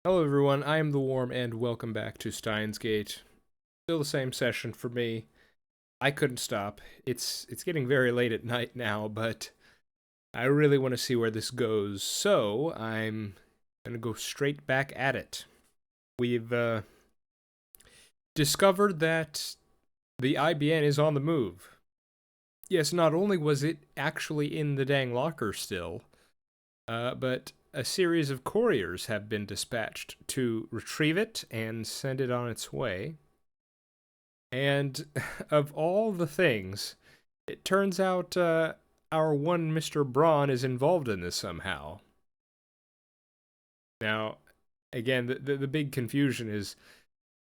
Hello everyone, I am the Worm and welcome back to Steins Gate. Still the same session for me. I couldn't stop. It's getting very late at night now, but I really want to see where this goes, so I'm gonna go straight back at it. We've discovered that the IBN is on the move. Yes, not only was it actually in the dang locker still, but a series of couriers have been dispatched to retrieve it and send it on its way. And of all the things, it turns out our one Mr. Braun is involved in this somehow. Now, again, the big confusion is,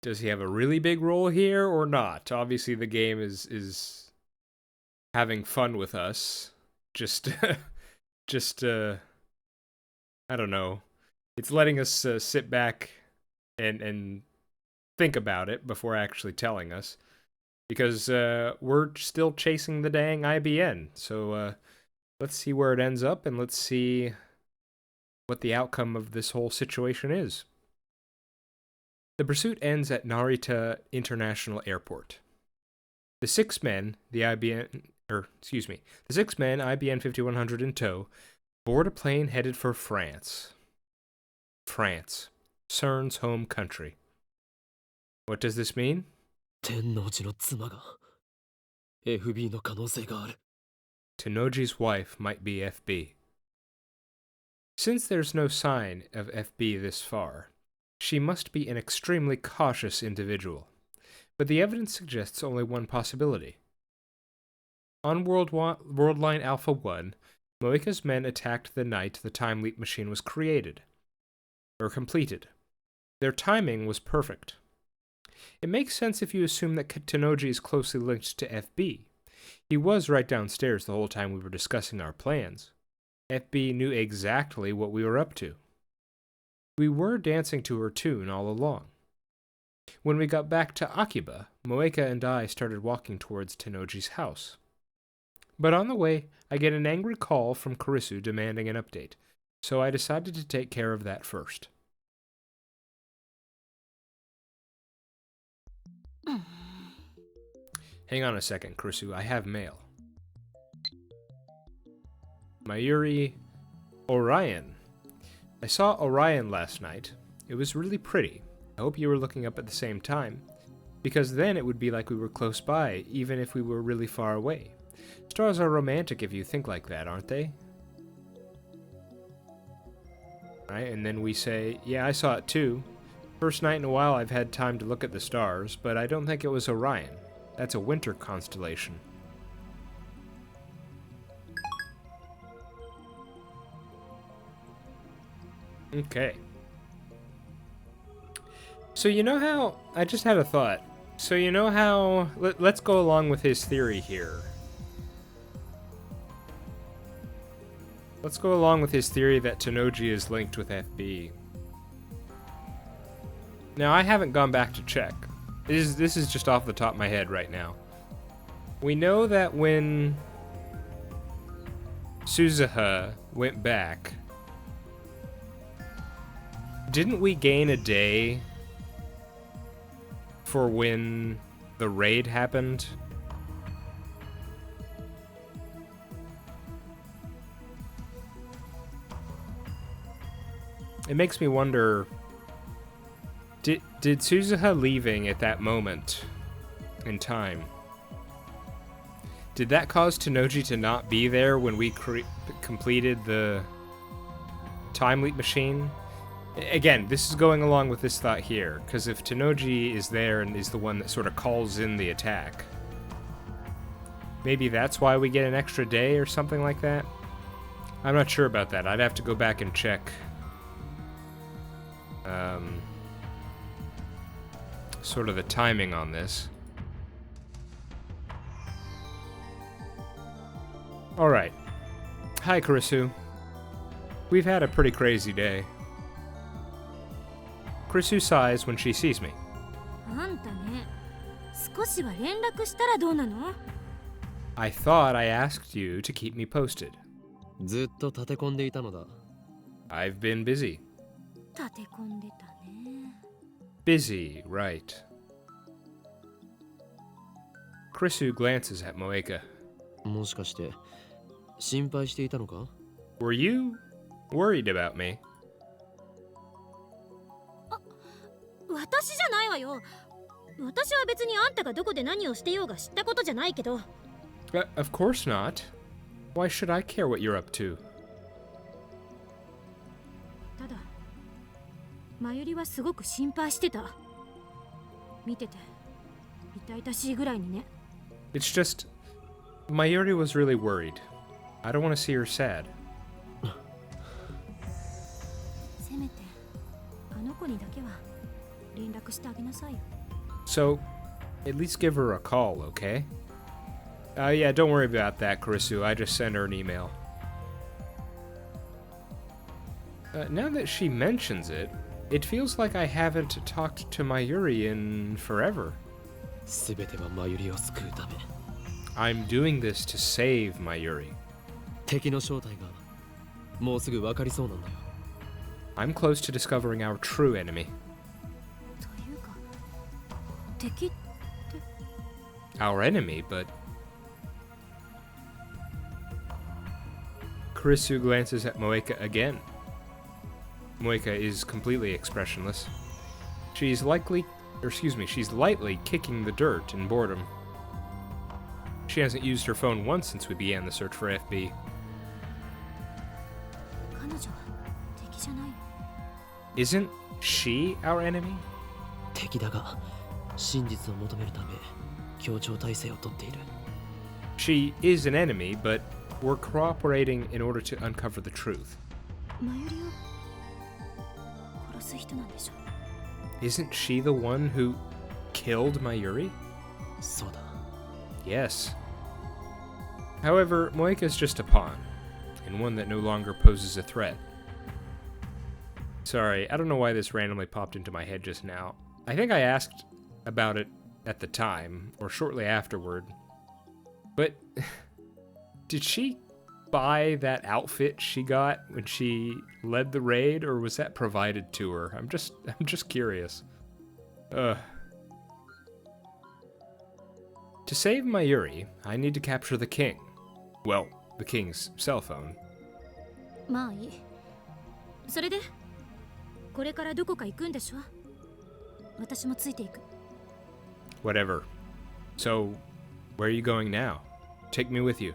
does he have a really big role here or not? Obviously, the game is having fun with us. Just, I don't know. It's letting us sit back and think about it before actually telling us. Because we're still chasing the dang IBN. So let's see where it ends up and let's see what the outcome of this whole situation is. The pursuit ends at Narita International Airport. The six men, IBN 5100 in tow, board a plane headed for France. France, CERN's home country. What does this mean? 天王寺の妻が FB の可能性がある。 Tenoji's wife might be FB. Since there's no sign of FB this far, she must be an extremely cautious individual. But the evidence suggests only one possibility. On Worldline Alpha 1, Moika's men attacked the night the time leap machine was completed. Their timing was perfect. It makes sense if you assume that Tenoji is closely linked to FB. He was right downstairs the whole time we were discussing our plans. FB knew exactly what we were up to. We were dancing to her tune all along. When we got back to Akiba, Moeka and I started walking towards Tenoji's house. But on the way, I get an angry call from Kurisu demanding an update, so I decided to take care of that first. Hang on a second, Kurisu, I have mail. Mayuri Orion. I saw Orion last night. It was really pretty. I hope you were looking up at the same time, because then it would be like we were close by, even if we were really far away. Stars are romantic if you think like that, aren't they? Right, and then we say, yeah, I saw it too. First night in a while I've had time to look at the stars, but I don't think it was Orion. That's a winter constellation. Okay. So you know how... I just had a thought. So you know how... Let's go along with his theory here. Let's go along with his theory that Tenoji is linked with FB. Now, I haven't gone back to check. This is just off the top of my head right now. We know that when Suzuha went back, didn't we gain a day for when the raid happened? It makes me wonder, did Suzuha leaving at that moment in time, did that cause Tenoji to not be there when we completed the time leap machine? Again, this is going along with this thought here, because if Tenoji is there and is the one that sort of calls in the attack, maybe that's why we get an extra day or something like that? I'm not sure about that. I'd have to go back and check sort of the timing on this. Alright. Hi, Kurisu. We've had a pretty crazy day. Kurisu sighs when she sees me. あんたね、少しは連絡したらどうなの? I thought I asked you to keep me posted. ずっと立て込んでいたのだ。 I've been busy. 立て込んでたね。 Busy, right. Krisu glances at Moeka. もしかして心配していたのか？ Were you worried about me? 私じゃないわよ。私は別にあんたがどこで何をしてようが知ったことじゃないけど。Of course not. Why should I care what you're up to? ただマユリはすごく心配してた。見てて痛々しいぐらいにね。 It's just, Mayuri was really worried. I don't want to see her sad. せめてあの子にだけは連絡してあげなさいよ。 So, at least give her a call, okay? Yeah, don't worry about that, Karisu. I just sent her an email. Now that she mentions it, it feels like I haven't talked to Mayuri in forever. すべてはマユリを救うため。 I'm doing this to save Mayuri. 敵の正体がもうすぐ分かりそうなんだよ。 I'm close to discovering our true enemy. というか敵って。 Our enemy, but... Karisu glances at Moeka again. Moeka is completely expressionless. She's lightly kicking the dirt in boredom. She hasn't used her phone once since we began the search for FB. 彼女は敵じゃない。 Isn't she our enemy? 敵だが真実を求めるため協調体制をとっている。 She is an enemy, but we're cooperating in order to uncover the truth. マユリを殺す人なんでしょ。 Isn't she the one who killed Mayuri? そうだ。 Yes. However, Moeka's just a pawn, and one that no longer poses a threat. Sorry, I don't know why this randomly popped into my head just now. I think I asked about it at the time, or shortly afterward. But did she buy that outfit she got when she led the raid, or was that provided to her? I'm just curious. To save Mayuri, I need to capture the king. Well, the king's cell phone. まあいい。それでこれからどこか行くんでしょ。私もついていく。 Whatever. So, where are you going now? Take me with you.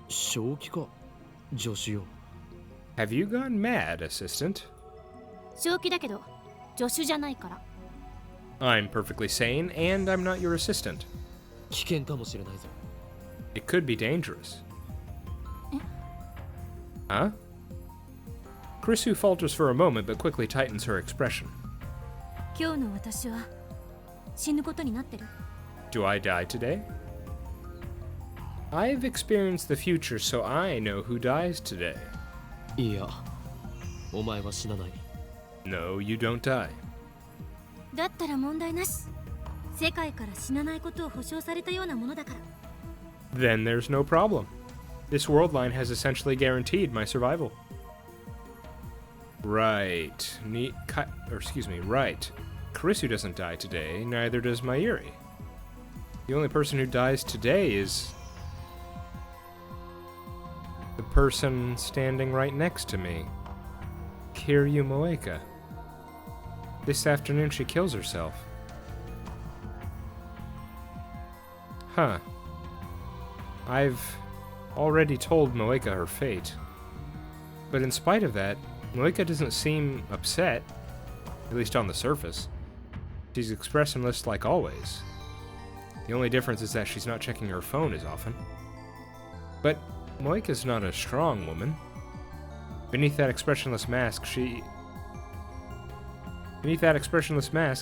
正気か助手よ。 Have you gone mad, assistant? 正気だけど助手じゃないから。 I'm perfectly sane, and I'm not your assistant. 危険かもしれないぞ。 It could be dangerous. Huh? Krisu falters for a moment, but quickly tightens her expression. 今日の私は死ぬことになってる。 Do I die today? I've experienced the future, so I know who dies today. いや、お前は死なない。 No, you don't die. だったら問題なし。世界から死なないことを保証されたようなものだから。 Then there's no problem. This world line has essentially guaranteed my survival. Right. Right. Karisu doesn't die today, neither does Mayuri. The only person who dies today is the person standing right next to me, Kiryu Moeka. This afternoon she kills herself. Huh. I've already told Moeka her fate. But in spite of that, Moeka doesn't seem upset, at least on the surface. She's expressionless like always. The only difference is that she's not checking her phone as often. But Moeka's not a strong woman. Beneath that expressionless mask,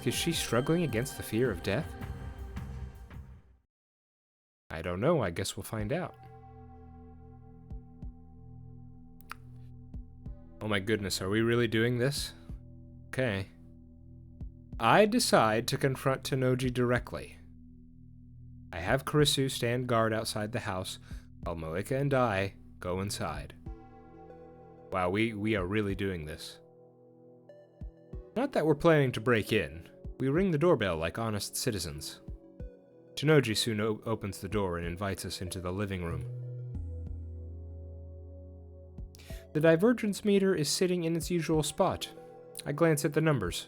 is she struggling against the fear of death? I don't know, I guess we'll find out. Oh my goodness, are we really doing this? Okay. I decide to confront Tanoji directly. I have Karisu stand guard outside the house, while Moeka and I go inside. Wow, we are really doing this. Not that we're planning to break in. We ring the doorbell like honest citizens. Tenoji soon opens the door and invites us into the living room. The divergence meter is sitting in its usual spot. I glance at the numbers.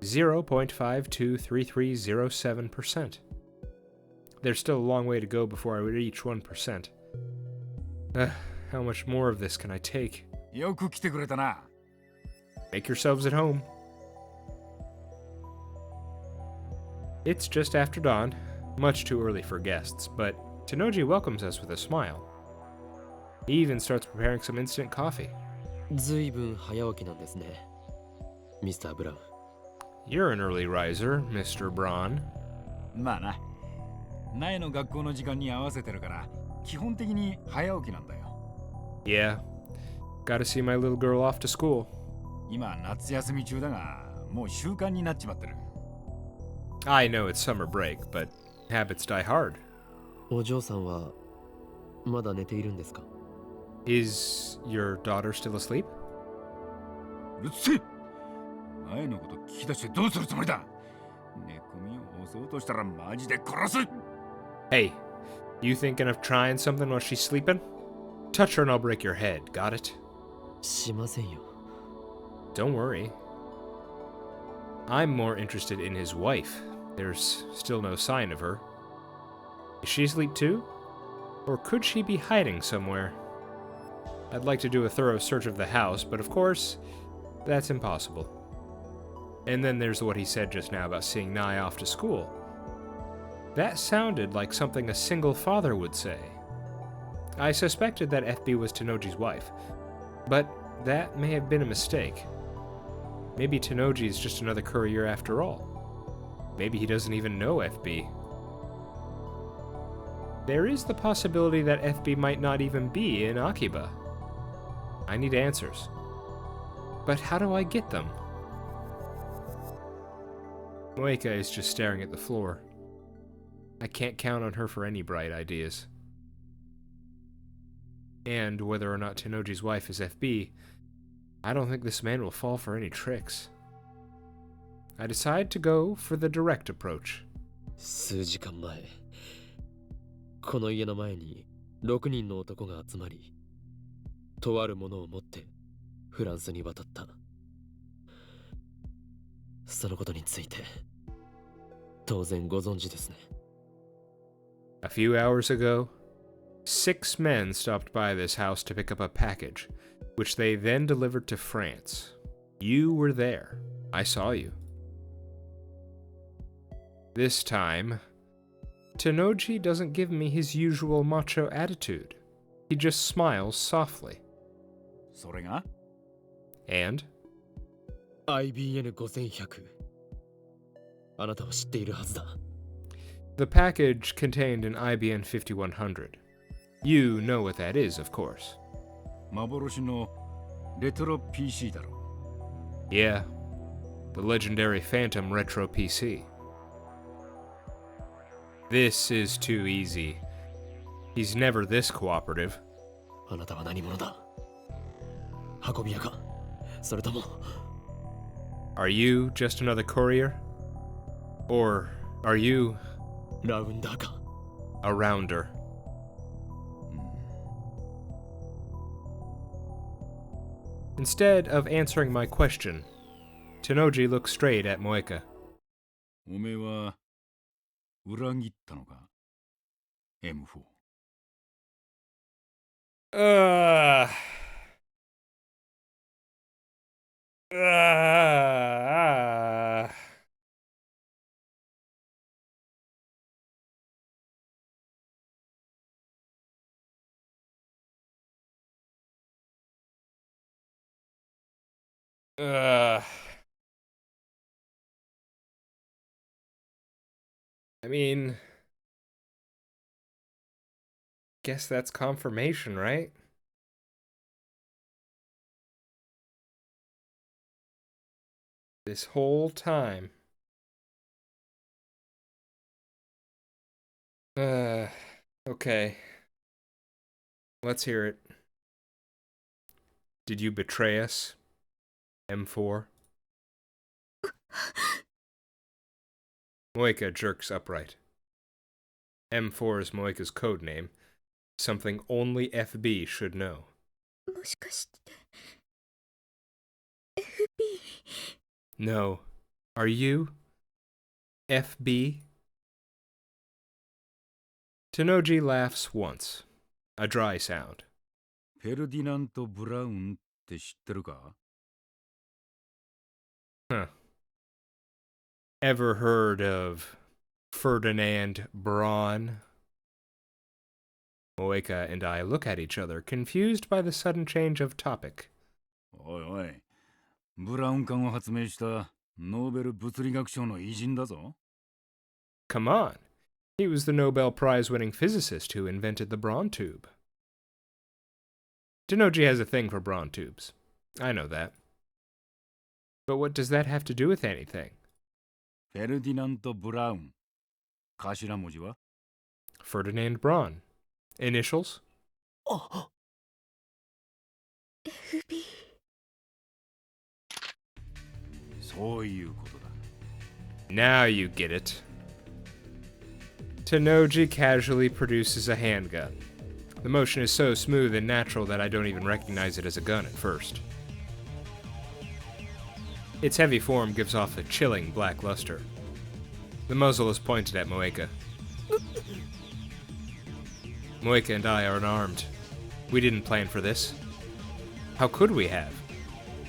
0.523307%. There's still a long way to go before I reach 1%. How much more of this can I take? よく来てくれたな。 Make yourselves at home. It's just after dawn, much too early for guests, but Tenoji welcomes us with a smile. He even starts preparing some instant coffee. ずいぶん早起きなんですね、ミスター・ブラウン。 You're an early riser, Mr. Braun. まあな。前の学校の時間に合わせてるから、基本的に早起きなんだよ。 Yeah, gotta see my little girl off to school. 今夏休み中だが、もう習慣になっちまってる。 I know it's summer break, but habits die hard. お嬢さんはまだ寝ているんですか？ Is your daughter still asleep? うるせえ。前のこと聞き出してどうするつもりだ。寝込みを押そうとしたらマジで殺す。 Hey, you thinking of trying something while she's sleeping? Touch her and I'll break your head, got it? しませんよ。 Don't worry. I'm more interested in his wife. There's still no sign of her. Is she asleep too? Or could she be hiding somewhere? I'd like to do a thorough search of the house, but of course, that's impossible. And then there's what he said just now about seeing Nai off to school. That sounded like something a single father would say. I suspected that FB was Tenoji's wife, but that may have been a mistake. Maybe Tenoji is just another courier after all. Maybe he doesn't even know FB. There is the possibility that FB might not even be in Akiba. I need answers. But how do I get them? Moeka is just staring at the floor. I can't count on her for any bright ideas. And whether or not Tenoji's wife is FB, I don't think this man will fall for any tricks. I decide to go for the direct approach. 数時間前、この家の前に6人の男が集まり、とあるものを持ってフランスに渡った。そのことについて当然ご存知ですね。 A few hours ago, 6 men stopped by this house to pick up a package, which they then delivered to France. You were there. I saw you. This time, Tenoji doesn't give me his usual macho attitude. He just smiles softly. それが And? IBN5100。あなたは知っているはずだ。 The package contained an IBN 5100. You know what that is, of course. 幻のレトロ PC だろ。 Yeah, the legendary Phantom Retro PC. This is too easy. He's never this cooperative. あなたは何者だ？運び屋か？それとも Are you just another courier? Or are you ラウンダーか？ a rounder? Instead of answering my question, Tenoji looks straight at Moeka. おめえは裏切ったのか ?M4。Uh, uh, uh, I mean, guess that's confirmation, right? This whole time. Okay. Let's hear it. Did you betray us? M4. Moeka jerks upright. M4 is Moeka's code name, something only FB should know. もしかして FB No. Are you? FB? Tenoji laughs once. A dry sound. フェルディナント・ブラウンって知ってるか？ Huh. Ever heard of Ferdinand Braun? Moeka and I look at each other, confused by the sudden change of topic. おいおい、ブラウン管を発明したノーベル物理学賞の偉人だぞ。 Come on. He was the Nobel Prize-winning physicist who invented the Braun tube. Tenoji has a thing for Braun tubes. I know that. But what does that have to do with anything? フェルディナント・ブラウン。頭文字は？ Ferdinand Braun. Initials? あ FB そういうことだ。 Now you get it. Tenoji casually produces a handgun. The motion is so smooth and natural that I don't even recognize it as a gun at first. Its heavy form gives off a chilling black luster. The muzzle is pointed at Moeka. Moeka and I are unarmed. We didn't plan for this. How could we have?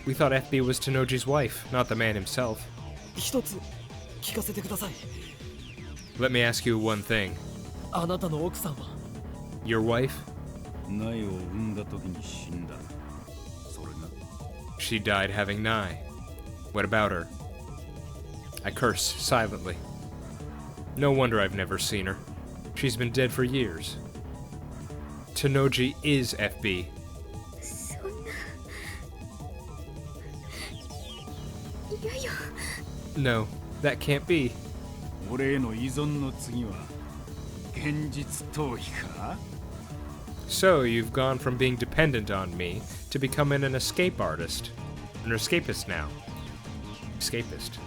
We thought FB was Tenoji's wife, not the man himself. 一つ聞かせてください。 Let me ask you one thing. あなたの奥さんは Your wife? 苗を産んだ時に死んだ。それが She died having Nai. What about her? I curse silently. No wonder I've never seen her. She's been dead for years. Tenoji is FB. そんな。いやいや。 No, that can't be. 俺への依存の次は現実逃避か？ So you've gone from being dependent on me to becoming an escape artist. An escapist now. Escapist.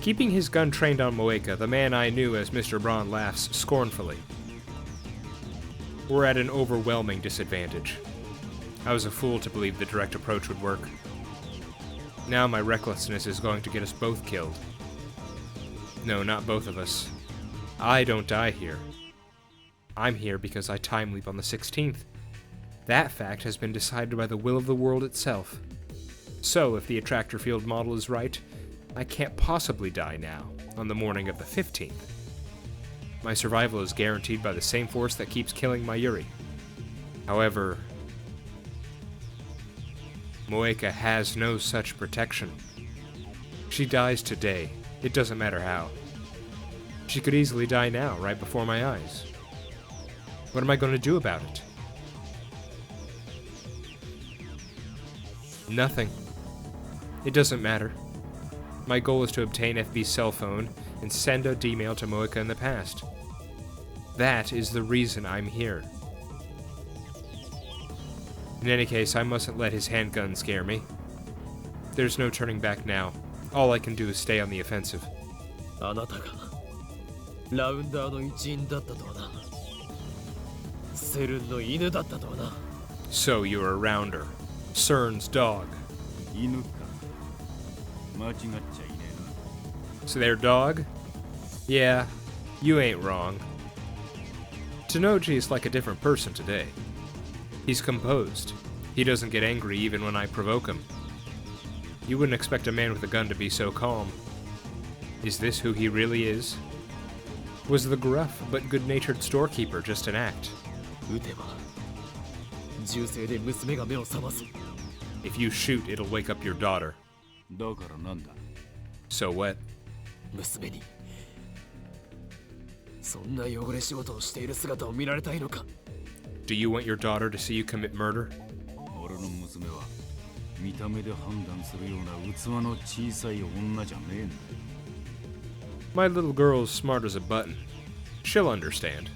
Keeping his gun trained on Moeka, the man I knew as Mr. Braun laughs scornfully. We're at an overwhelming disadvantage. I was a fool to believe the direct approach would work. Now my recklessness is going to get us both killed. No, not both of us. I don't die here. I'm here because I time leap on the 16th. That fact has been decided by the will of the world itself. So, if the attractor field model is right, I can't possibly die now, on the morning of the 15th. My survival is guaranteed by the same force that keeps killing Mayuri. However, Moeka has no such protection. She dies today. It doesn't matter how. She could easily die now, right before my eyes. What am I going to do about it? Nothing. It doesn't matter. My goal is to obtain FB's cell phone and send a D-mail to Moeka in the past. That is the reason I'm here. In any case, I mustn't let his handgun scare me. There's no turning back now. All I can do is stay on the offensive. あなたがラウンダーの一員だったとはな。セルンの犬だったとはな。 So you're a rounder. CERN's dog. 犬か。間違っちゃいねえな。 So their dog? Yeah, you ain't wrong. Tenoji is like a different person today. He's composed. He doesn't get angry even when I provoke him. You wouldn't expect a man with a gun to be so calm. Is this who he really is? Was the gruff but good-natured storekeeper just an act? 撃てば銃声で娘が目を覚ます。 If you shoot, it'll wake up your daughter. だからなんだ？ So what? 娘にそんな汚れ仕事をしている姿を見られたいのか。 Do you want your daughter to see you commit murder? 俺の娘は見た目で判断するような器の小さい女じゃねえんだよ。 My little girl's smart as a button. She'll understand.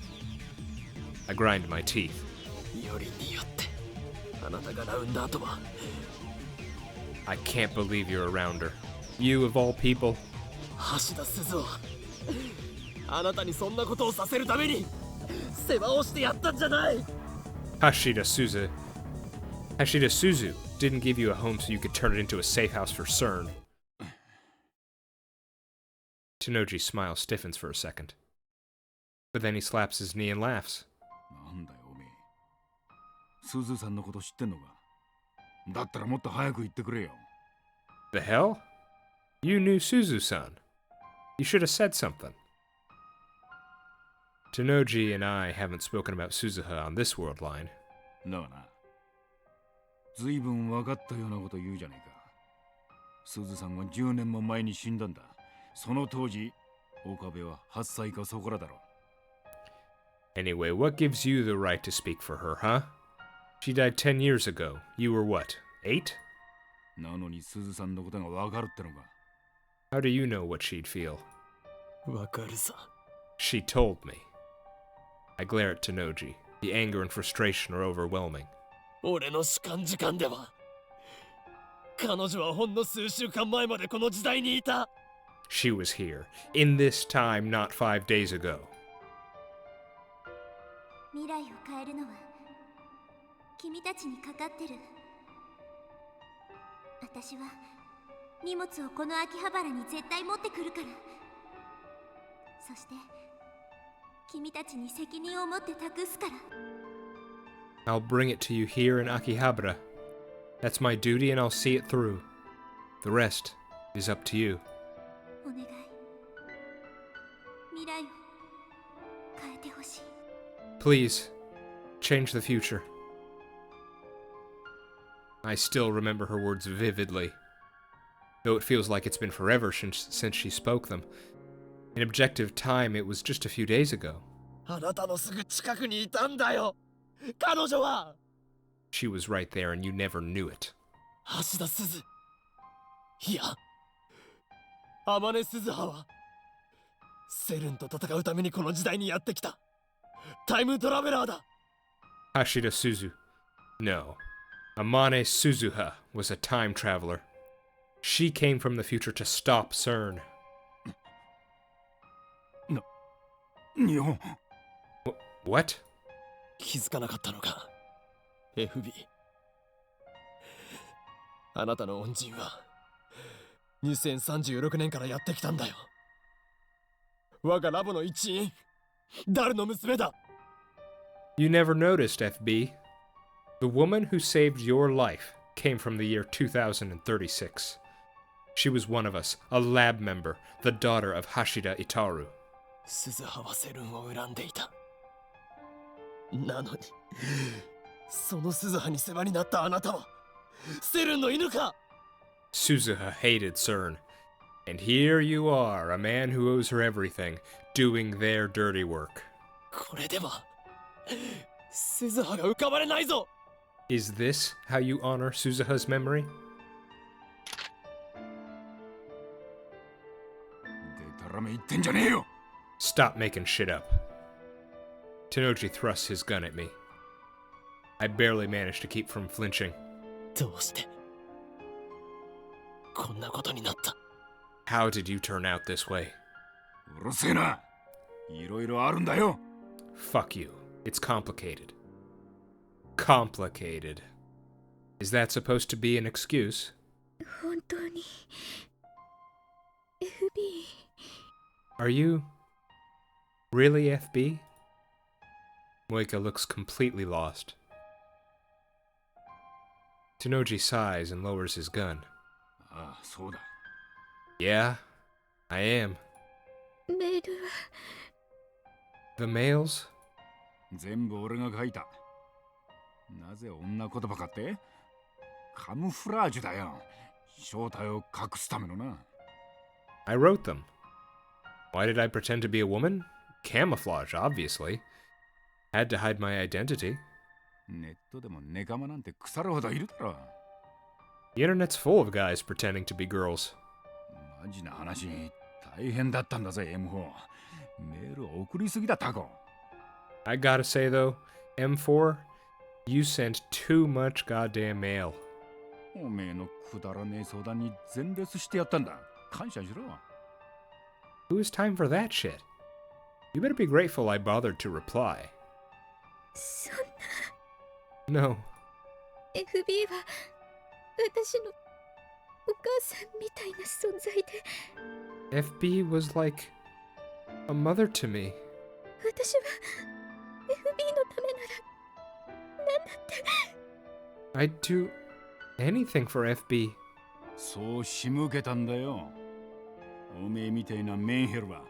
I grind my teeth. よりによってあなたがラウンダーとは I can't believe you're around her. You, of all people. 橋田鈴をあなたにそんなことをさせるために世話をしてやったんじゃない。 Hashida Suzu didn't give you a home so you could turn it into a safe house for CERN. Tenoji's smile stiffens for a second. But then he slaps his knee and laughs. なんだよおめえ。すずさんのこと知ってんのか。だったらもっと早く言ってくれよ。The hell? You knew Suzu-san. You should have said something. Tenoji and I haven't spoken about Suzuha on this world line. だがな。ずいぶん分かったようなこと言うじゃねえか。すずさんは10年も前に死んだんだ。その当時、岡部は8歳かそこらだろ。Anyway, what gives you the right to speak for her, huh? She died 10 years ago. You were what, 8? なのにすずさんのことが分かるってのか。How do you know what she'd feel? わかるさ。 She told me. I glare at Tenoji. The anger and frustration are overwhelming. 俺の主観時間では彼女はほんの数週間前までこの時代にいた。 She was here, in this time not 5 days ago. 未来を変えるのは君たちにかかってる。私は荷物をこの秋葉原に絶対持ってくるから。そして君たちに責任を持って託すから。 I'll bring it to you here in Akihabara. That's my duty and I'll see it through. The rest is up to you. お願い。未来を変えてほしい。 Please, change the future. I still remember her words vividly, though it feels like it's been forever since she spoke them. In objective time, it was just a few days ago. あなたのすぐ近くにいたんだよ彼女は。 She was right there and you never knew it. 橋田鈴。いや天音鈴葉はセルンと戦うためにこの時代にやってきたタイムトラベラーだ。 Hashida Suzu. No. Amane Suzuha was a time traveler. She came from the future to stop CERN. 日本。What? 気づかなかったのか FB。 あなたの恩人は2036年からやってきたんだよ。我がラボの一員ダルの娘だ。 You never noticed, FB. The woman who saved your life came from the year 2036. She was one of us, a lab member, the daughter of Hashida Itaru. 鈴葉はセルンを恨んでいた。なのにその鈴葉に世話になったあなたはセルンの犬か。 Suzuha hated CERN. And here you are, a man who owes her everything, doing their dirty work. これでは鈴葉が浮かばれないぞ。 Is this how you honor Suzuha's memory? でたらめ言ってんじゃねえよ。 Stop making shit up. Tenoji thrusts his gun at me. I barely managed to keep from flinching. どうしてこんなことになった。 How did you turn out this way? うるせえな。いろいろあるんだよ。 Fuck you. It's complicated. Complicated. Is that supposed to be an excuse? 本当に FB。 Are you really FB? Moika looks completely lost. Tenoji sighs and lowers his gun. ああ、そうだ。 Yeah, I am. メールは The mails? 全部俺が書いた。なぜ女言葉かって？カムフラージュだよ。正体を隠すためのな。I wrote them. Why did I pretend to be a woman? Camouflage, obviously. Had to hide my identity. ネットでもネカマなんて腐るほどいるだろ。 The internet's full of guys pretending to be girls. マジな話、大変だったんだぜ、M4。メール送りすぎだ、タコ。I gotta say though, M4, you sent too much goddamn mail. おめえのくだらねえ相談に全列してやったんだ。感謝しろ。Who has time for that shit? You better be grateful I bothered to reply. そん No. な FB は私のお母さんみたいな存在で FB was like a mother to me. 私は FB のためなら何だって I'd do anything for FB. そう仕向けたんだよ。おめえみたいなメンヘルは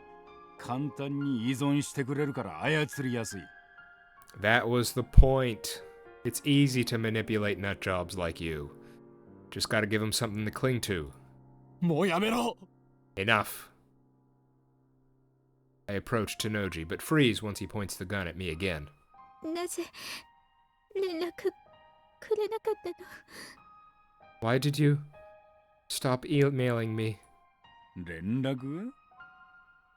簡単に依存してくれるから操りやすい。That was the point. It's easy to manipulate nut jobs like you. Just gotta give them something to cling to. もうやめろ。 Enough. I approach Tenoji, but freeze once he points the gun at me again. なぜ連絡くれなかったの Why did you stop emailing me? 連絡？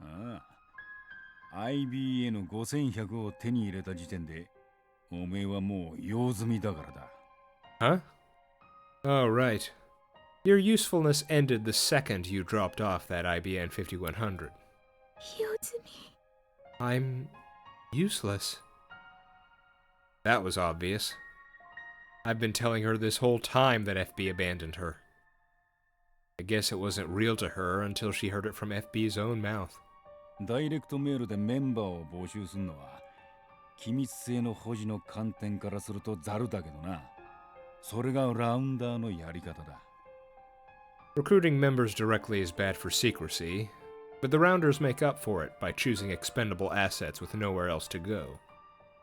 ああ。IBA の5100を手に入れた時点で、おめえはもう用済みだからだ。Huh? Oh, right. Your usefulness ended the second you dropped off that IBN 5100. 用済み I'm useless. That was obvious. I've been telling her this whole time that FB abandoned her. I guess it wasn't real to her until she heard it from FB's own mouth. ダイレクトメールでメンバーを募集するのは、機密性の保持の観点からするとザルだけどな。それがラウンダーのやり方だ。Recruiting members directly is bad for secrecy, but the Rounders make up for it by choosing expendable assets with nowhere else to go.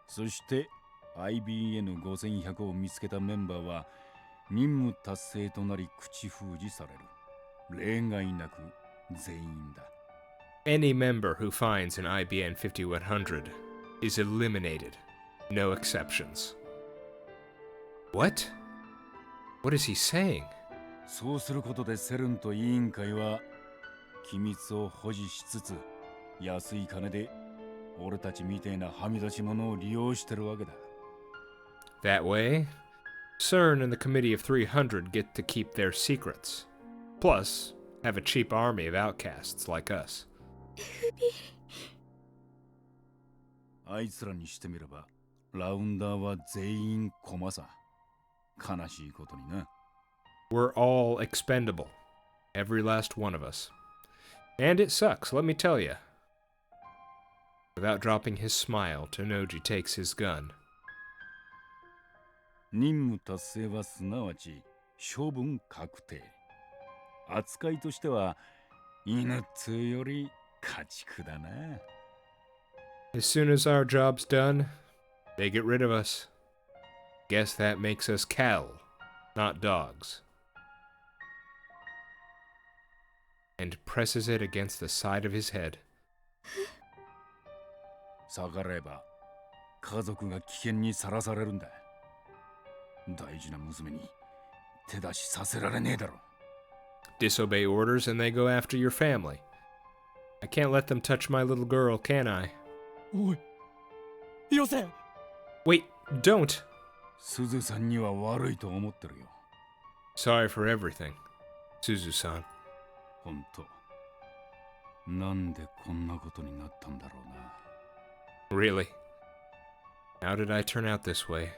そして IBN5100 を見つけたメンバーは任務達成となり口封じされる。例外なく全員だ。Any member who finds an IBN 5100 is eliminated. No exceptions. What? What is he saying? そうすることでセルンと委員会は機密を保持しつつ安い金で俺たちみたいなはみ出し者を利用してるわけだ。That way, CERN and the Committee of 300 get to keep their secrets. Plus, have a cheap army of outcasts like us. あいつらにしてみればラウンダーは全員駒さ。悲しいことにな。We're all expendable. Every last one of us. And it sucks, let me tell you. Without dropping his smile, Tenoji takes his gun. 任務達成はすなわち処分確定。扱いとしては犬っつうより家畜だな。As soon as our job's done, they get rid of us. Guess that makes us cattle, not dogs. And presses it against the side of his head. 逆らえば家族が危険にさらされるんだ。大事な娘に手出しさせられねえだろ。Disobey orders and they go after your family. I can't let them touch my little girl, can I? おいよせ。 Wait, don't! すずさんには悪いと思ってるよ。 Sorry for everything, Suzu-san. ほんと。なんでこんなことになったんだろうな。Really? How did I turn out this way?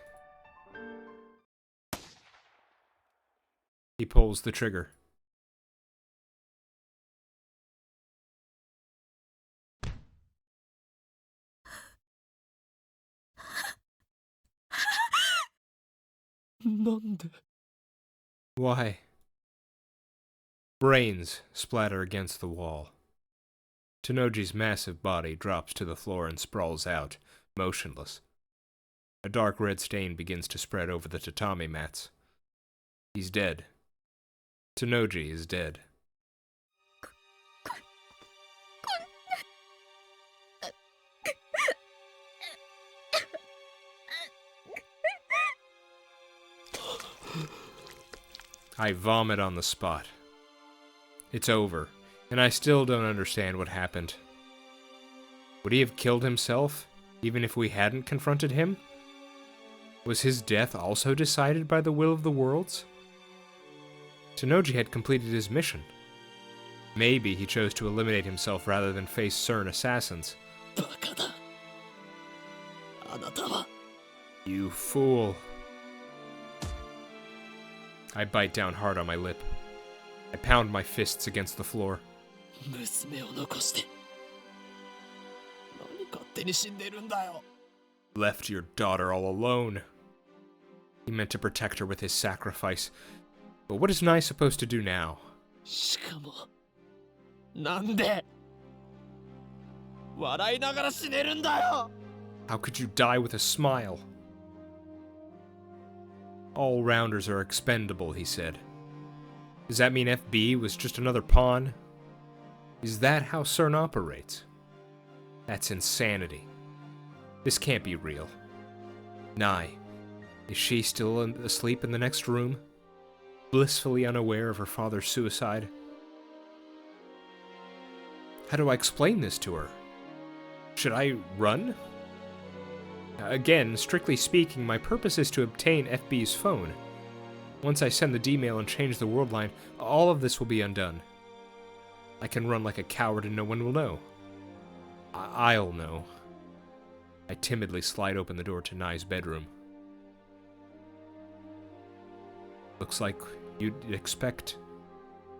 He pulls the trigger.「なんで Why? Brains splatter against the wall. Tenoji's massive body drops to the floor and sprawls out, motionless. A dark red stain begins to spread over the tatami mats. He's dead. Tenoji is dead. I vomit on the spot. It's over, and I still don't understand what happened. Would he have killed himself, even if we hadn't confronted him? Was his death also decided by the will of the worlds? Tenoji had completed his mission. Maybe he chose to eliminate himself rather than face CERN assassins. バカだ。あなたは You fool. I bite down hard on my lip. I pound my fists against the floor. 娘を残して何勝手に死んでるんだよ。 Left your daughter all alone. He meant to protect her with his sacrifice. But what is Nai supposed to do now? しかもなんで笑いながら死ねるんだよ。 How could you die with a smile? All rounders are expendable, he said. Does that mean FB was just another pawn? Is that how CERN operates? That's insanity. This can't be real. Nai, is she still asleep in the next room? Blissfully unaware of her father's suicide? How do I explain this to her? Should I run? Again, strictly speaking, my purpose is to obtain FB's phone. Once I send the D-mail and change the world line, all of this will be undone. I can run like a coward and no one will know. I'll know. I timidly slide open the door to Nai's bedroom. Looks like you'd expect.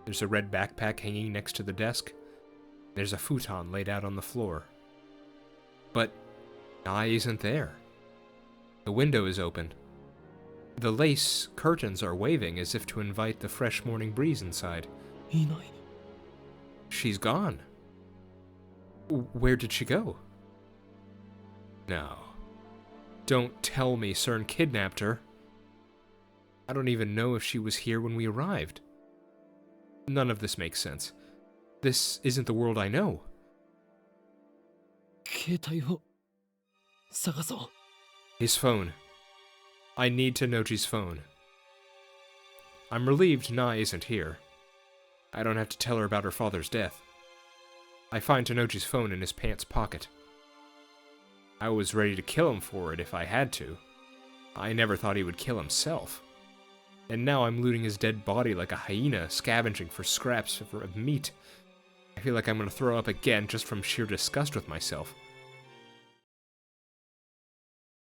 There's a red backpack hanging next to the desk. There's a futon laid out on the floor. But Nai isn't there. The window is open. The lace curtains are waving as if to invite the fresh morning breeze inside. いない。 She's gone. Where did she go? No. Don't tell me CERN kidnapped her. I don't even know if she was here when we arrived. None of this makes sense. This isn't the world I know. 携帯を探そう。 His phone. I need Tenoji's phone. I'm relieved Nai isn't here. I don't have to tell her about her father's death. I find Tenoji's phone in his pants pocket. I was ready to kill him for it if I had to. I never thought he would kill himself. And now I'm looting his dead body like a hyena scavenging for scraps of meat. I feel like I'm going to throw up again just from sheer disgust with myself.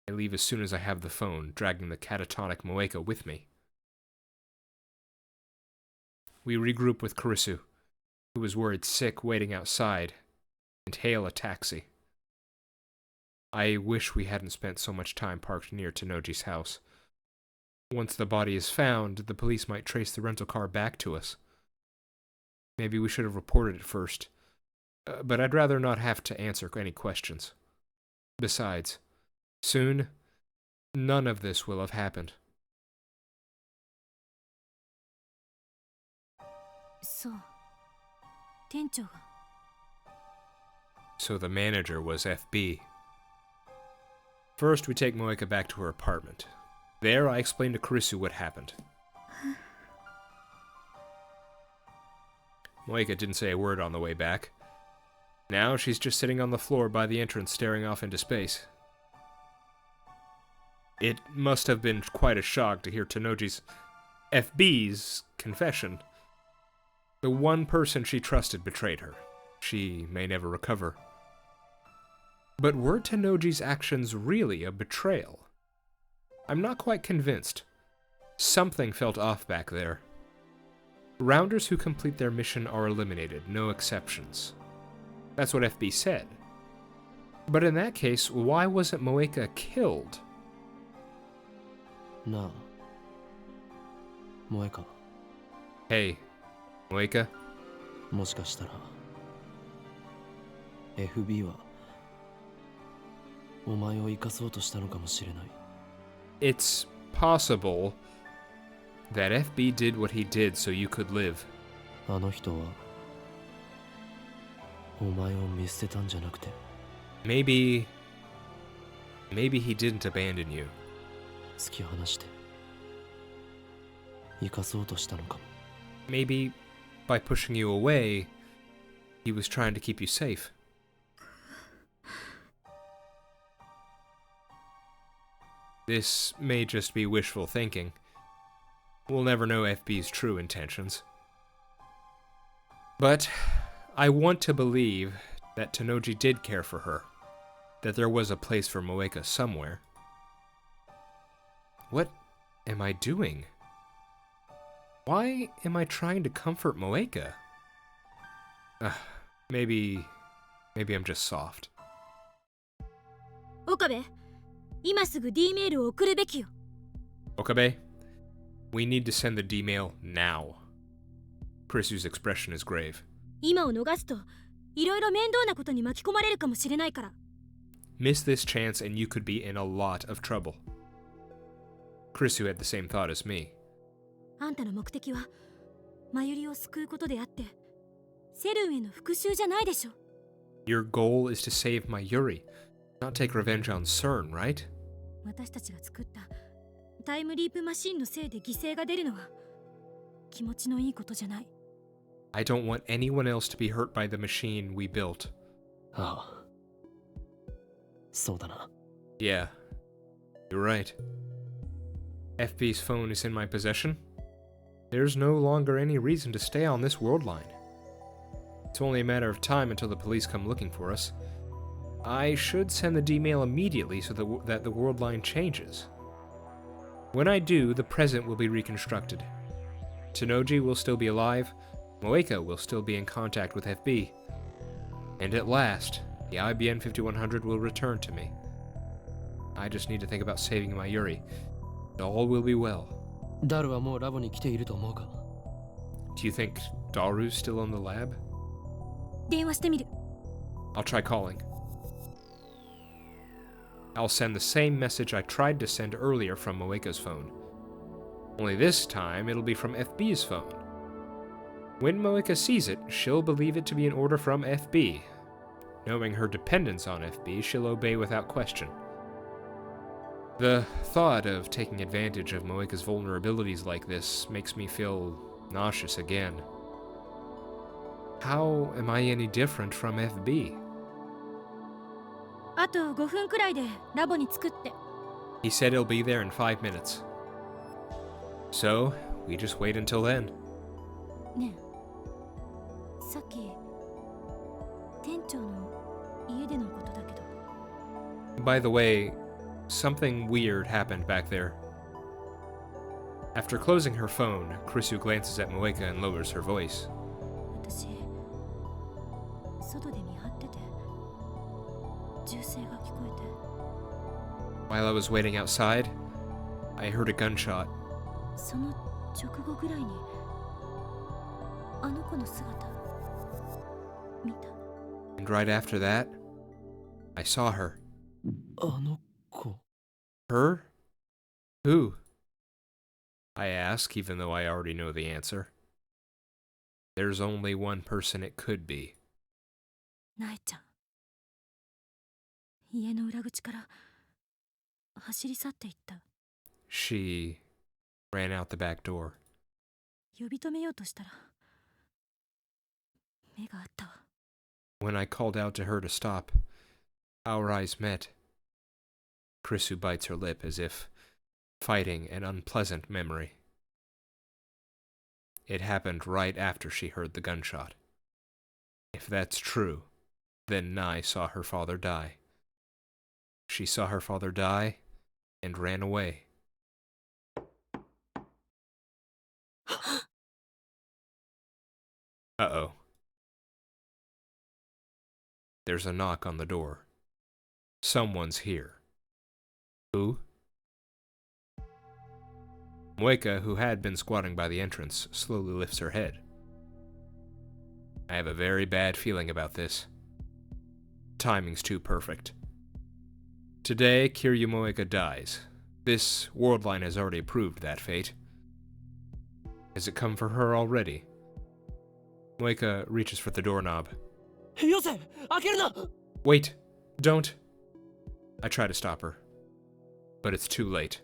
I leave as soon as I have the phone, dragging the catatonic Moeka with me. We regroup with Kurisu, who was worried sick waiting outside, and hail a taxi. I wish we hadn't spent so much time parked near Tenoji's house. Once the body is found, the police might trace the rental car back to us. Maybe we should have reported it first, but I'd rather not have to answer any questions. Besides, soon, none of this will have happened. So the manager was FB. First, we take Moeka back to her apartment. There, I explain to Kurisu what happened. Moeka didn't say a word on the way back. Now she's just sitting on the floor by the entrance staring off into space. It must have been quite a shock to hear Tenoji's FB's confession. The one person she trusted betrayed her. She may never recover. But were Tenoji's actions really a betrayal? I'm not quite convinced. Something felt off back there. Rounders who complete their mission are eliminated, no exceptions. That's what FB said. But in that case, why wasn't Moeka killed? なあ、萌か。 Hey, Moeka? もしかしたら FB はお前を生かそうとしたのかもしれない。 It's possible that FB did what he did so you could live. あの人はお前を見捨てたんじゃなくて Maybe he didn't abandon you. 突き放して生かそうとしたのかも。 Maybe by pushing you away, he was trying to keep you safe. This may just be wishful thinking, we'll never know FB's true intentions. But I want to believe that Tenoji did care for her, that there was a place for Moeka somewhere. What am I doing? Why am I trying to comfort Moeka? Maybe I'm just soft. 岡部、今すぐ D メールを送るべきよ。 Okabe, we need to send the D mail now. Kurisu's expression is grave. 今を逃すと、いろいろ面倒なことに巻き込まれるかもしれないから。 Miss this chance and you could be in a lot of trouble. Kurisu had the same thought as me. あんたの目的は、マユリを救うことであって、セルンへの復讐じゃないでしょ。 Your goal is to save Mayuri, not take revenge on CERN, right? 私たちが作ったタイムリープマシンのせいで犠牲が出るのは気持ちのいいことじゃない。 I don't want anyone else to be hurt by the machine we built. ああ、そうだな。 Yeah, you're right. FB's phone is in my possession. There's no longer any reason to stay on this world line. It's only a matter of time until the police come looking for us. I should send the D-mail immediately so that the world line changes. When I do, the present will be reconstructed. Tenoji will still be alive, Moeka will still be in contact with FB. And at last, the IBN 5100 will return to me. I just need to think about saving Mayuri. All will be well. ダルはもうラボに来ていると思うか？ Do you think Daru's still in the lab? 電話してみる。 I'll try calling. I'll send the same message I tried to send earlier from Moeka's phone. Only this time, it'll be from FB's phone. When Moeka sees it, she'll believe it to be an order from FB. Knowing her dependence on FB, she'll obey without question. The thought of taking advantage of Moeka's vulnerabilities like this makes me feel nauseous again. How am I any different from FB? あと5分くらいでラボに着くって。 He said he'll be there in 5 minutes. So, we just wait until then. ねえ、さっき店長の家でのことだけど。 By the way, something weird happened back there. After closing her phone, Kurisu glances at Moeka and lowers her voice. 私、外で見張ってて、銃声が聞こえて。 While I was waiting outside, I heard a gunshot. その直後ぐらいに、あの子の姿、見た。 And right after that, I saw her. あの子。 Her? Who? I ask, even though I already know the answer. There's only one person it could be. ナエちゃん。家の裏口から走り去っていった。 She ran out the back door. 呼び止めようとしたら、目があったわ。 When I called out to her to stop, our eyes met. Kurisu bites her lip as if fighting an unpleasant memory. It happened right after she heard the gunshot. If that's true, then Nai saw her father die. She saw her father die and ran away. Uh-oh. There's a knock on the door. Someone's here. Who? Moeka, who had been squatting by the entrance, slowly lifts her head. I have a very bad feeling about this. Timing's too perfect. Today, Kiryu Moeka dies. This world line has already approved that fate. Has it come for her already? Moeka reaches for the doorknob. よせ、開けるな。 Wait! Don't! I try to stop her. But it's too late.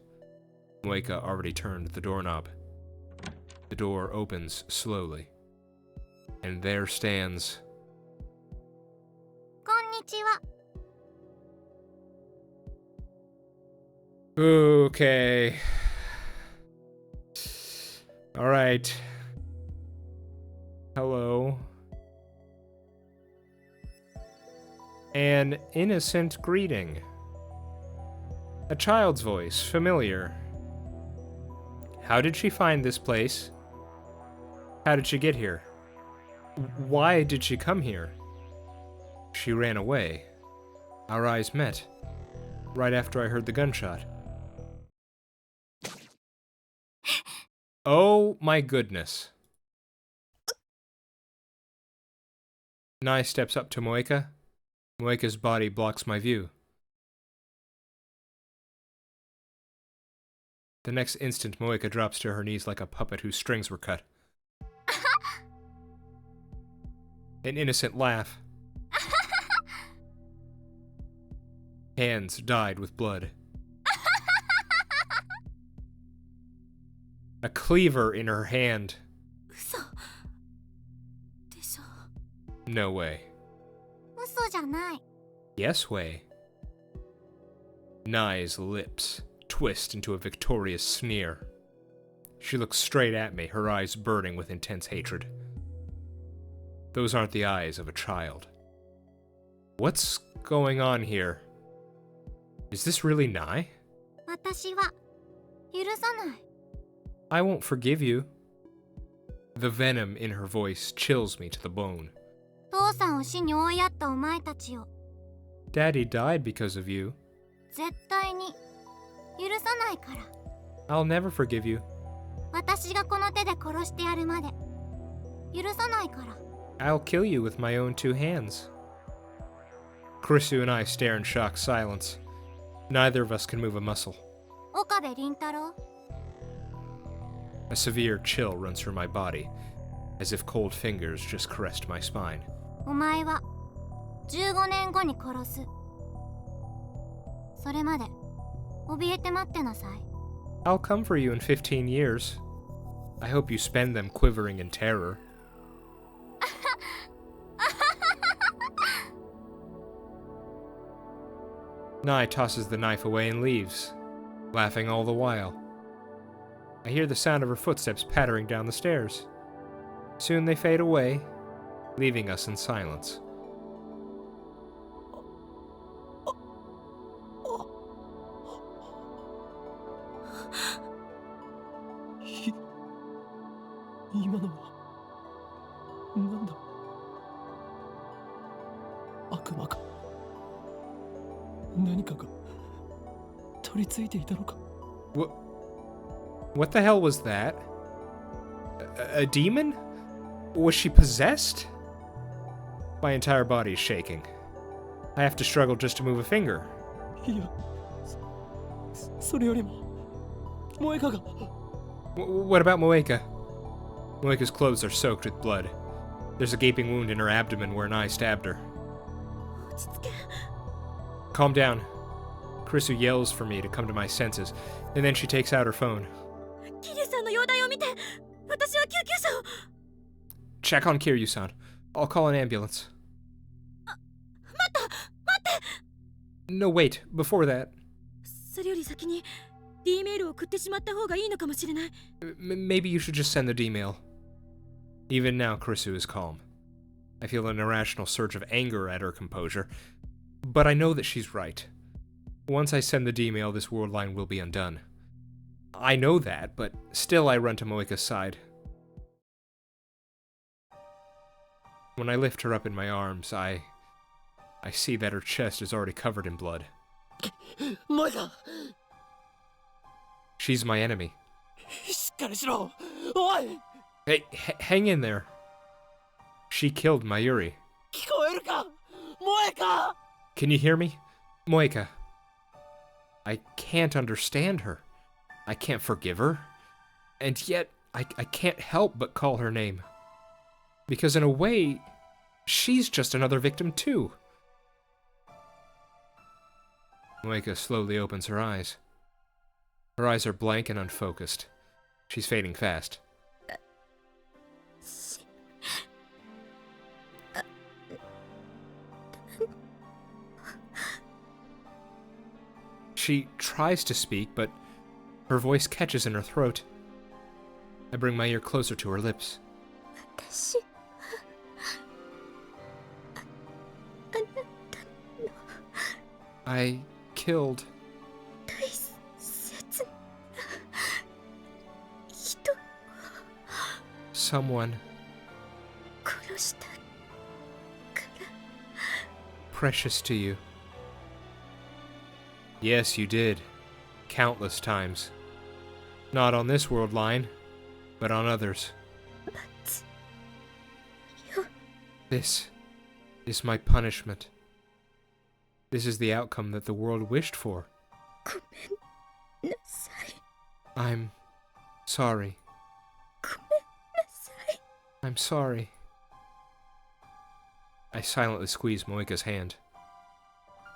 Moeka already turned the doorknob. The door opens slowly. And there stands... こんにちは。 Okay. Alright. Hello. An innocent greeting. A child's voice, familiar. How did she find this place? How did she get here? Why did she come here? She ran away. Our eyes met, right after I heard the gunshot. Oh my goodness. Nai steps up to Moeka. Moeka's body blocks my view. The next instant, Moeka drops to her knees like a puppet whose strings were cut. An innocent laugh. Hands dyed with blood. A cleaver in her hand. 嘘でしょ No way. 嘘じゃない。 Yes way. Nai's lips twist into a victorious sneer. She looks straight at me, her eyes burning with intense hatred. Those aren't the eyes of a child. What's going on here? Is this really Nai? 私は許さない。 I won't forgive you. The venom in her voice chills me to the bone. 父さんを死に追いやったお前たちを Daddy died because of you. 絶対に許さないから。 I'll never forgive you. 私がこの手で殺してやるまで許さないから。 I'll kill you with my own two hands. Kurisu and I stare in shocked silence. Neither of us can move a muscle. 岡部倫太郎 A severe chill runs through my body, as if cold fingers just caressed my spine. お前は15年後に殺す。それまで怯えて待ってなさい。 I'll come for you in 15 years. I hope you spend them quivering in terror. Nai tosses the knife away and leaves, laughing all the while. I hear the sound of her footsteps pattering down the stairs. Soon they fade away, leaving us in silence. 今のはなんだ。悪魔か。何かが取り付いていたのか。 What the hell was that? A demon? Was she possessed? My entire body is shaking. I have to struggle just to move a finger. いや、それよりも萌香が。 What about Moeka? Moeka's clothes are soaked with blood. There's a gaping wound in her abdomen where an eye stabbed her. 落ち着け Calm down. Kurisu yells for me to come to my senses, and then she takes out her phone. キリュウさんの容体を見て私は救急車を Check on Kiryu-san. I'll call an ambulance. 待って No, wait. Before that, それより先に D メールを送ってしまった方がいいのかもしれない maybe you should just send the D-mail. Even now, Kurisu is calm. I feel an irrational surge of anger at her composure, but I know that she's right. Once I send the D-mail, this world line will be undone. I know that, but still I run to Moeka's side. When I lift her up in my arms, I see that her chest is already covered in blood. 萌香 She's my enemy. しっかりしろ。おい Hey, hang in there. She killed Mayuri. 聞こえるか。萌香 Can you hear me? Moeka. I can't understand her. I can't forgive her. And yet, I can't help but call her name. Because in a way, she's just another victim too. Moeka slowly opens her eyes. Her eyes are blank and unfocused. She's fading fast. She tries to speak, but her voice catches in her throat. I bring my ear closer to her lips. 私はあなたの I killed 大切な人 someone 殺したから precious to you. Yes, you did. Countless times. Not on this world line, but on others. 罰よ This is my punishment. This is the outcome that the world wished for. ごめんなさい I'm sorry. ごめんなさい I'm sorry. I silently squeeze Moika's hand.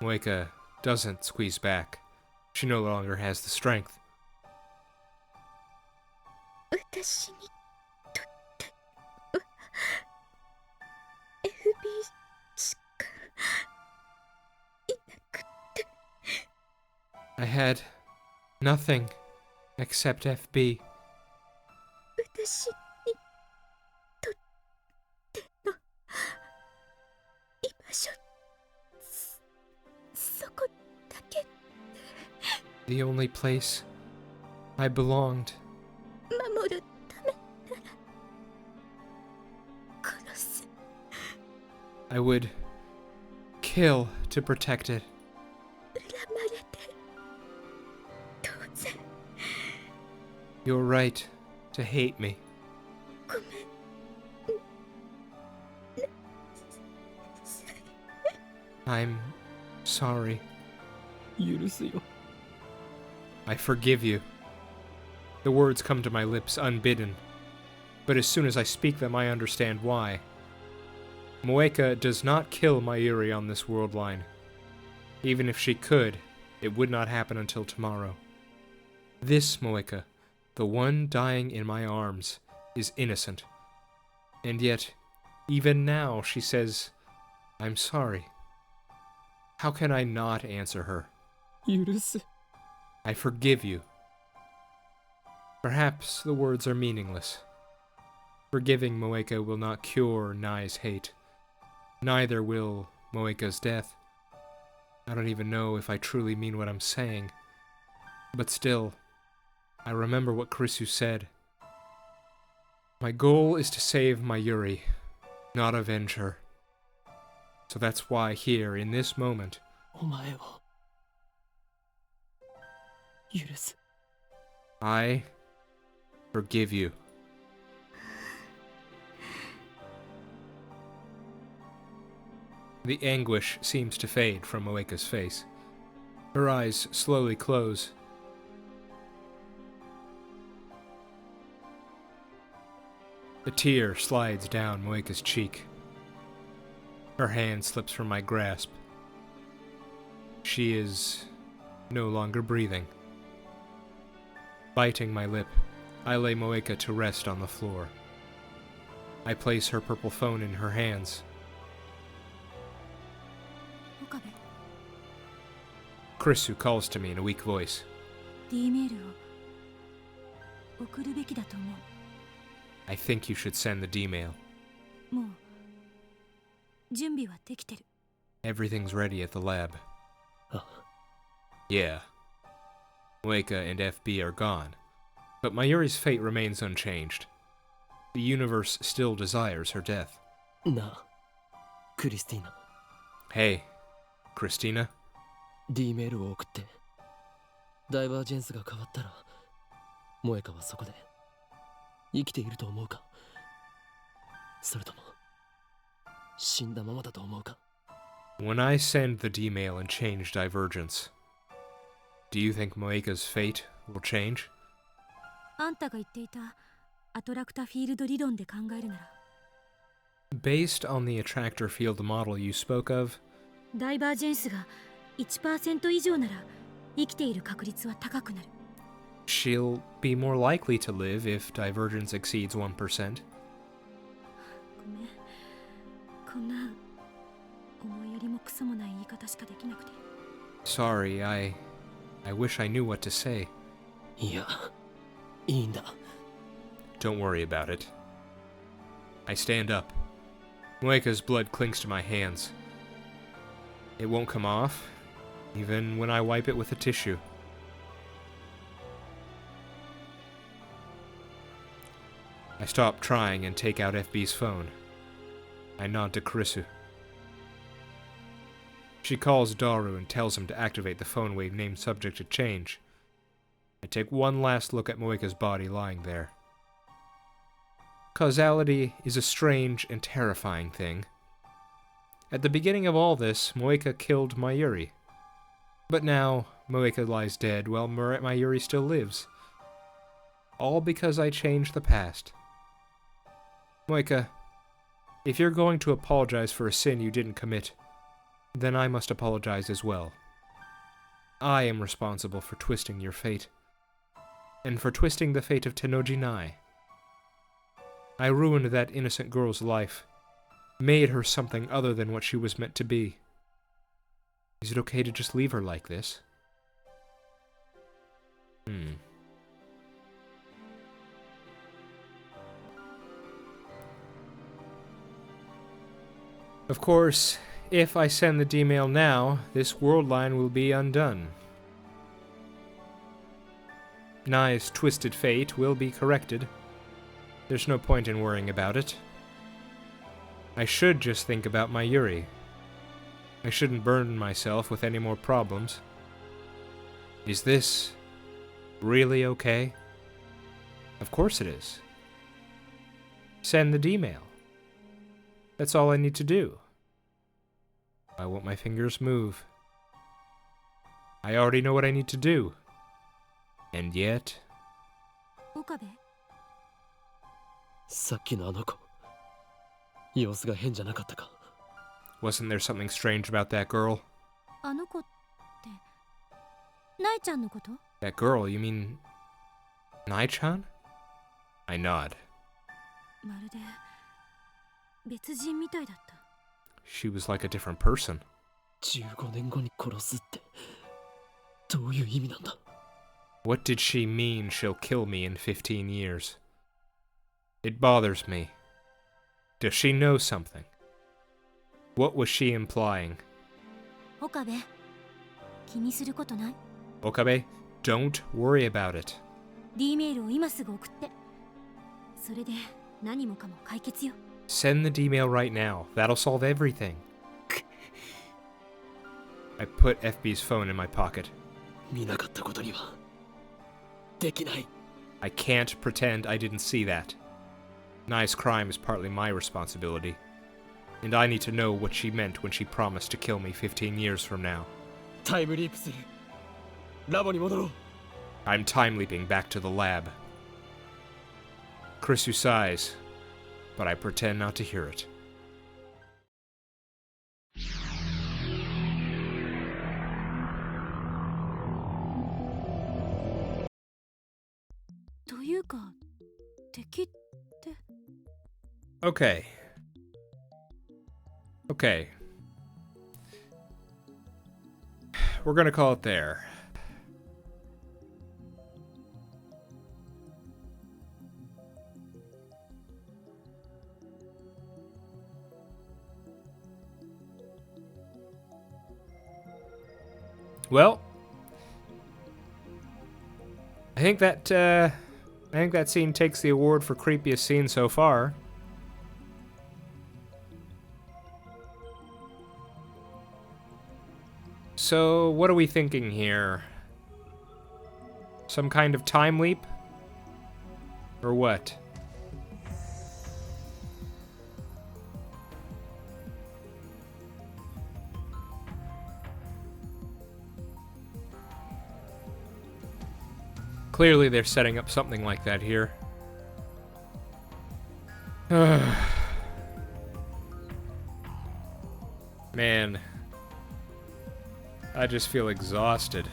Moika doesn't squeeze back. She no longer has the strength. 私にとっては FB しかいなくて I had nothing except FB. 私にとっての居場所そこだけ The only place I belonged. 守るためなら殺す I would kill to protect it. 恨まれて当然 You're right to hate me. ごめんなさい I'm sorry. 許すよ I forgive you. The words come to my lips unbidden, but as soon as I speak them, I understand why. Moeka does not kill Mayuri on this world line. Even if she could, it would not happen until tomorrow. This Moeka, the one dying in my arms, is innocent. And yet, even now, she says, I'm sorry. How can I not answer her? 許す I forgive you. Perhaps the words are meaningless. Forgiving Moeka will not cure Nai's hate. Neither will Moeka's death. I don't even know if I truly mean what I'm saying. But still, I remember what Krisu said. My goal is to save Mayuri, not avenge her. So that's why here, in this moment, お前を許す I forgive you. The anguish seems to fade from Moeka's face. Her eyes slowly close. A tear slides down Moeka's cheek. Her hand slips from my grasp. She is no longer breathing. Biting my lip, I lay Moeka to rest on the floor. I place her purple phone in her hands. 岡部 Krisu calls to me in a weak voice. D メールを送るべきだと思 I think you should send the D mail. うもう準備はできてる Everything's ready at the lab. あ Yeah. Moeka and FB are gone. But Mayuri's fate remains unchanged. The universe still desires her death. なあクリスティーナ Hey, Christina? D メールを送ってダイバージェンスが変わったら萌香はそこで生きていると思うかそれとも死んだままだと思うか When I send the D mail and change divergence, do you think Moeka's fate will change? あんたが言っていたアトラクタフィールド理論で考えるなら Based on the attractor field model you spoke of, ダイバージェンスが 1% 以上なら生きている確率は高くなる she'll be more likely to live if divergence exceeds 1%. ごめんこんな思いやりもクソもない言い方しかできなくて Sorry, I wish I knew what to say. いやいいんだ Don't worry about it. I stand up. Moeka's blood clings to my hands. It won't come off, even when I wipe it with a tissue. I stop trying and take out FB's phone. I nod to Karisu. She calls Daru and tells him to activate the phone wave named subject to change. I take one last look at Moeka's body lying there. Causality is a strange and terrifying thing. At the beginning of all this, Moeka killed Mayuri. But now, Moeka lies dead while Mayuri still lives. All because I changed the past. Moeka, if you're going to apologize for a sin you didn't commit, then I must apologize as well. I am responsible for twisting your fate, and for twisting the fate of Tennoji Nai. I ruined that innocent girl's life, made her something other than what she was meant to be. Is it okay to just leave her like this? Of course, if I send the D-mail now, this world line will be undone. Nai's twisted fate will be corrected. There's no point in worrying about it. I should just think about Mayuri. I shouldn't burden myself with any more problems. Is this really okay? Of course it is. Send the D-mail. That's all I need to do. Why won't my fingers move? I already know what I need to do. And yet... 岡部、さっきのあの子、様子が変じゃなかったか。 Wasn't there something strange about that girl? あの子ってナイちゃんのこと？ That girl, you mean... Nai-chan? I nod. まるで別人みたいだった。 She was like a different person. 15年後に殺すってどういう意味なんだ？ What did she mean she'll kill me in 15 years? It bothers me. Does she know something? What was she implying? 岡部、気にすることない。 Okabe, don't worry about it. D メールを今すぐ送って。それで何もかも解決よ。 Send the D-mail right now. That'll solve everything. I put FB's phone in my pocket. 見なかったことにはできない。 I can't pretend I didn't see that. Nai's crime is partly my responsibility. And I need to know what she meant when she promised to kill me 15 years from now. タイムリープする。ラボに戻ろう。 I'm time leaping back to the lab. Karisu sighs, but I pretend not to hear it. というか、敵って。 Okay. Okay. We're gonna call it there. Well, I think that scene takes the award for creepiest scene so far. So, what are we thinking here? Some kind of time leap? Or what? Clearly they're setting up something like that here. Man. I just feel exhausted.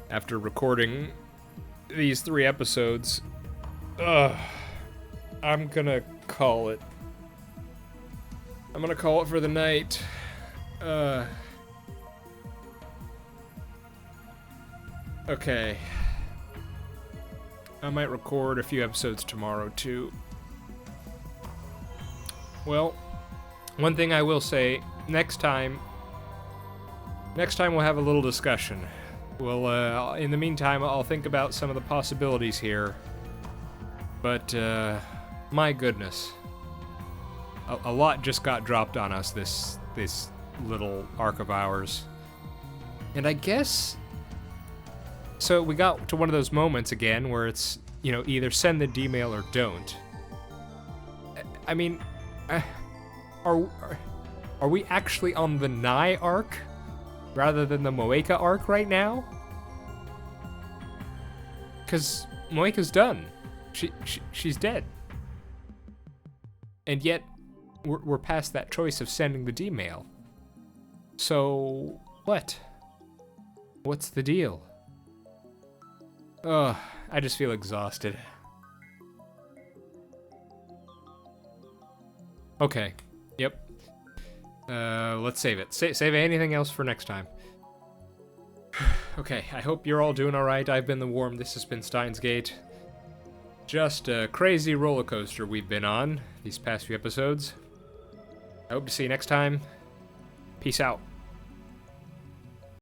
After recording these 3 episodes, I'm gonna call it. I'm gonna call it for the night. Okay. I might record a few episodes tomorrow, too. Well, one thing I will say, next time we'll have a little discussion. We'll, in the meantime, I'll think about some of the possibilities here. But, my goodness. A lot just got dropped on us this little arc of ours. And I guess... So we got to one of those moments again where it's, you know, either send the D-mail or don't. I mean, are we actually on the Nai arc rather than the Moeka arc right now? Because Moeka's done. She's dead. And yet, we're past that choice of sending the D-mail. So, what? What's the deal? Ugh, I just feel exhausted. Okay, yep. Let's save it. Save anything else for next time. Okay, I hope you're all doing alright. I've been the Worm, this has been Steins Gate. Just a crazy roller coaster we've been on these past few episodes. I hope to see you next time. Peace out.